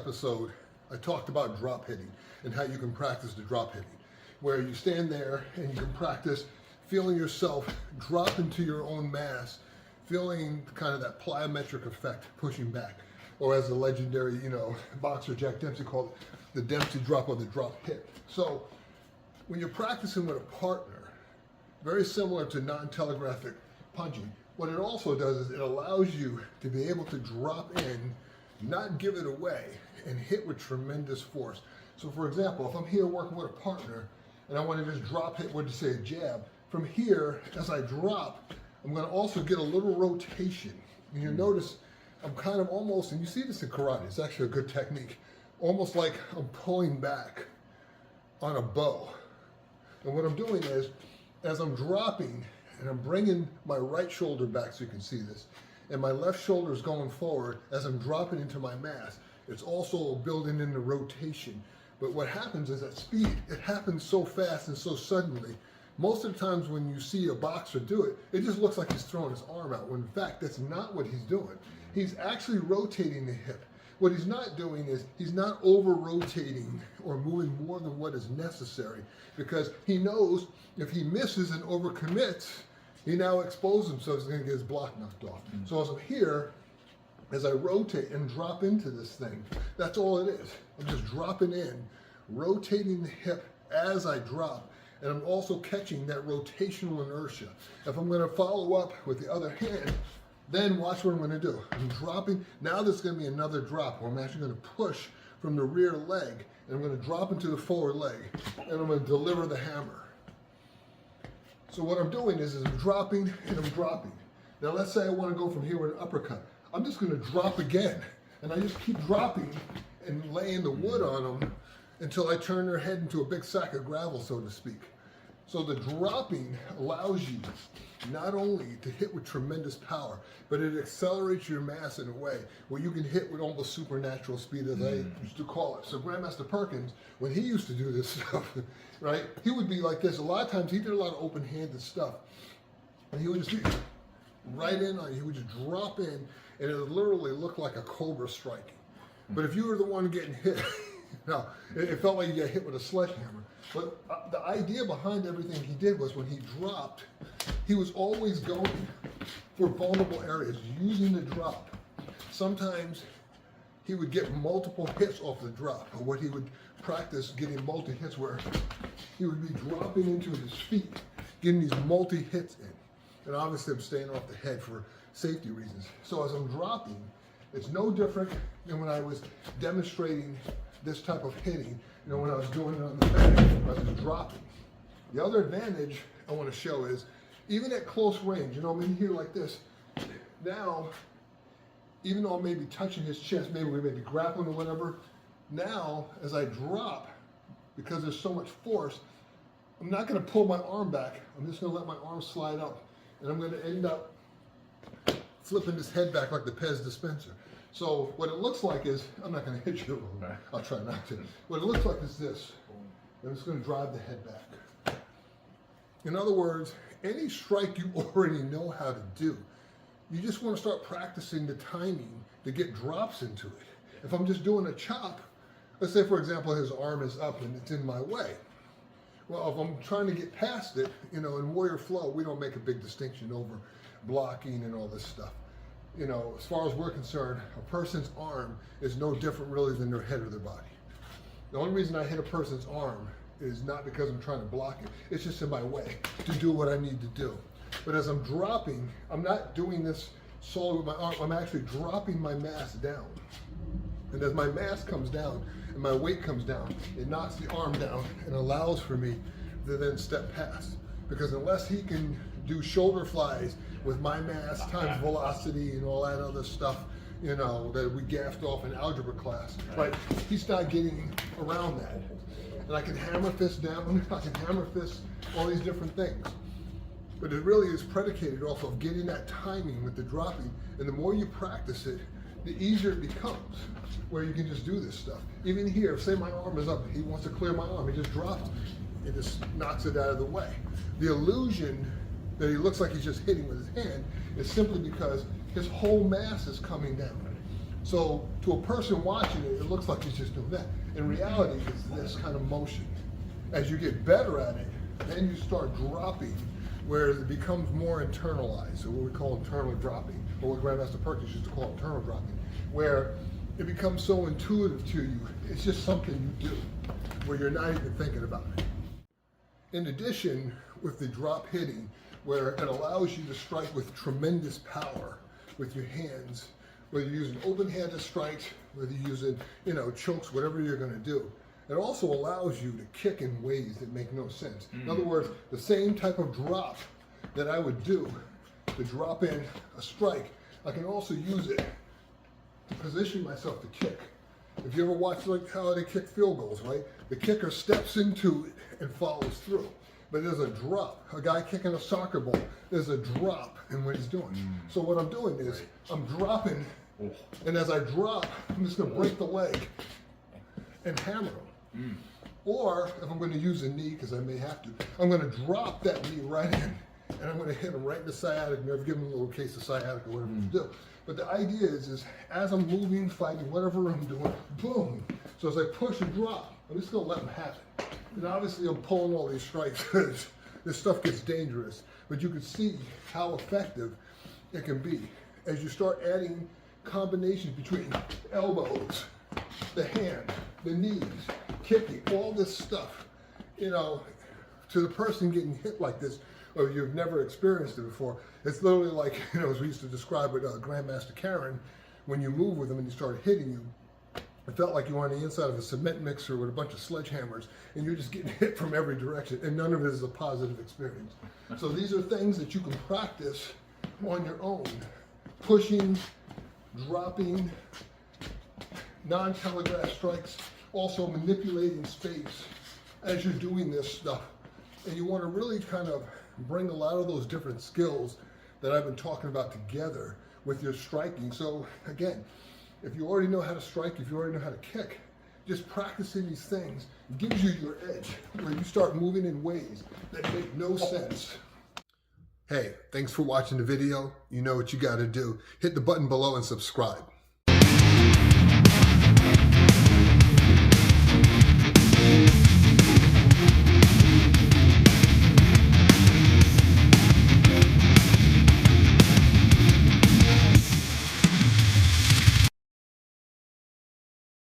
episode, I talked about drop hitting and how you can practice the drop hitting, where you stand there and you can practice feeling yourself drop into your own mass, feeling kind of that plyometric effect pushing back, or as the legendary, boxer Jack Dempsey called it, the Dempsey drop or the drop hit. So when you're practicing with a partner, very similar to non-telegraphic punching, what it also does is it allows you to be able to drop in, not give it away, and hit with tremendous force. So for example, if I'm here working with a partner and I want to just drop hit, what do you say, a jab, from here, as I drop, I'm going to also get a little rotation. And you'll notice I'm kind of almost, and you see this in karate, it's actually a good technique, almost like I'm pulling back on a bow. And what I'm doing is, as I'm dropping, and I'm bringing my right shoulder back so you can see this, and my left shoulder is going forward as I'm dropping into my mass, it's also building in the rotation. But what happens is at speed, it happens so fast and so suddenly. Most of the times when you see a boxer do it, it just looks like he's throwing his arm out, when in fact, that's not what he's doing. He's actually rotating the hip. What he's not doing is he's not over-rotating or moving more than what is necessary, because he knows if he misses and overcommits, he now exposes himself, he's going to get his block knocked off. So as I'm here, as I rotate and drop into this thing, that's all it is. I'm just dropping in, rotating the hip as I drop, and I'm also catching that rotational inertia. If I'm going to follow up with the other hand, then watch what I'm going to do. I'm dropping. Now there's going to be another drop where I'm actually going to push from the rear leg, and I'm going to drop into the forward leg, and I'm going to deliver the hammer. So what I'm doing is I'm dropping and I'm dropping. Now let's say I want to go from here with an uppercut. I'm just going to drop again, and I just keep dropping and laying the wood on them until I turn their head into a big sack of gravel, so to speak. So the dropping allows you not only to hit with tremendous power, but it accelerates your mass in a way where you can hit with almost supernatural speed, as I used to call it. So Grandmaster Perkins, when he used to do this stuff, right, he would be like this. A lot of times he did a lot of open-handed stuff, and he would just be right in on you. He would just drop in, and it would literally look like a cobra striking. But if you were the one getting hit, no, it felt like you got hit with a sledgehammer. But the idea behind everything he did was when he dropped, he was always going for vulnerable areas, using the drop. Sometimes he would get multiple hits off the drop, or what he would practice getting multi-hits, where he would be dropping into his feet, getting these multi-hits in. And obviously I'm staying off the head for safety reasons. So as I'm dropping, it's no different than when I was demonstrating this type of hitting, when I was doing it on the back, I was dropping. The other advantage I want to show is, even at close range, I'm in here like this, now, even though I may be touching his chest, maybe we may be grappling or whatever, now, as I drop, because there's so much force, I'm not going to pull my arm back, I'm just going to let my arm slide up, and I'm going to end up flipping his head back like the Pez dispenser. So what it looks like is, I'm not going to hit you, I'll try not to. What it looks like is this. I'm just going to drive the head back. In other words, any strike you already know how to do, you just want to start practicing the timing to get drops into it. If I'm just doing a chop, let's say for example his arm is up and it's in my way. Well, if I'm trying to get past it, in warrior flow, we don't make a big distinction over blocking and all this stuff. As far as we're concerned, a person's arm is no different really than their head or their body. The only reason I hit a person's arm is not because I'm trying to block it. It's just in my way to do what I need to do. But as I'm dropping, I'm not doing this solely with my arm. I'm actually dropping my mass down. And as my mass comes down and my weight comes down, it knocks the arm down and allows for me to then step past. Because unless he can do shoulder flies with my mass times velocity and all that other stuff, that we gaffed off in algebra class, right? He's not getting around that. And I can hammer fist down, I can hammer fist, all these different things. But it really is predicated off of getting that timing with the dropping. And the more you practice it, the easier it becomes, where you can just do this stuff. Even here, say my arm is up, he wants to clear my arm, he just drops it, just knocks it out of the way. The illusion that he looks like he's just hitting with his hand is simply because his whole mass is coming down. So to a person watching it, it looks like he's just doing that. In reality, it's this kind of motion. As you get better at it, then you start dropping, where it becomes more internalized, or what we call internal dropping, or what Grandmaster Perkins used to call internal dropping, where it becomes so intuitive to you, it's just something you do, where you're not even thinking about it. In addition, with the drop hitting, where it allows you to strike with tremendous power with your hands, whether you're using open-handed strikes, whether you're using, chokes, whatever you're going to do. It also allows you to kick in ways that make no sense. In other words, the same type of drop that I would do to drop in a strike, I can also use it to position myself to kick. If you ever watch like how they kick field goals, right? The kicker steps into it and follows through. But there's a drop. A guy kicking a soccer ball, there's a drop in what he's doing. So what I'm doing is I'm dropping, and as I drop, I'm just going to break the leg and hammer him. Or if I'm going to use a knee, because I may have to, I'm going to drop that knee right in, and I'm going to hit him right in the sciatic nerve, give him a little case of sciatic or whatever to do. But the idea is as I'm moving, fighting, whatever I'm doing, boom. So as I push and drop, I'm just going to let him have it. And obviously I'm pulling all these strikes because this stuff gets dangerous. But you can see how effective it can be as you start adding combinations between elbows, the hand, the knees, kicking, all this stuff, to the person getting hit like this, or you've never experienced it before, it's literally like, as we used to describe it, Grandmaster Karen, when you move with him and he started hitting you, it felt like you were on the inside of a cement mixer with a bunch of sledgehammers, and you're just getting hit from every direction, and none of it is a positive experience. So these are things that you can practice on your own. Pushing, dropping, non-telegraphed strikes, also manipulating space as you're doing this stuff. And you want to really kind of bring a lot of those different skills that I've been talking about together with your striking. So again, if you already know how to strike, if you already know how to kick, just practicing these things gives you your edge, where you start moving in ways that make no sense. Hey, thanks for watching the video. You know what you got to do. Hit the button below and subscribe.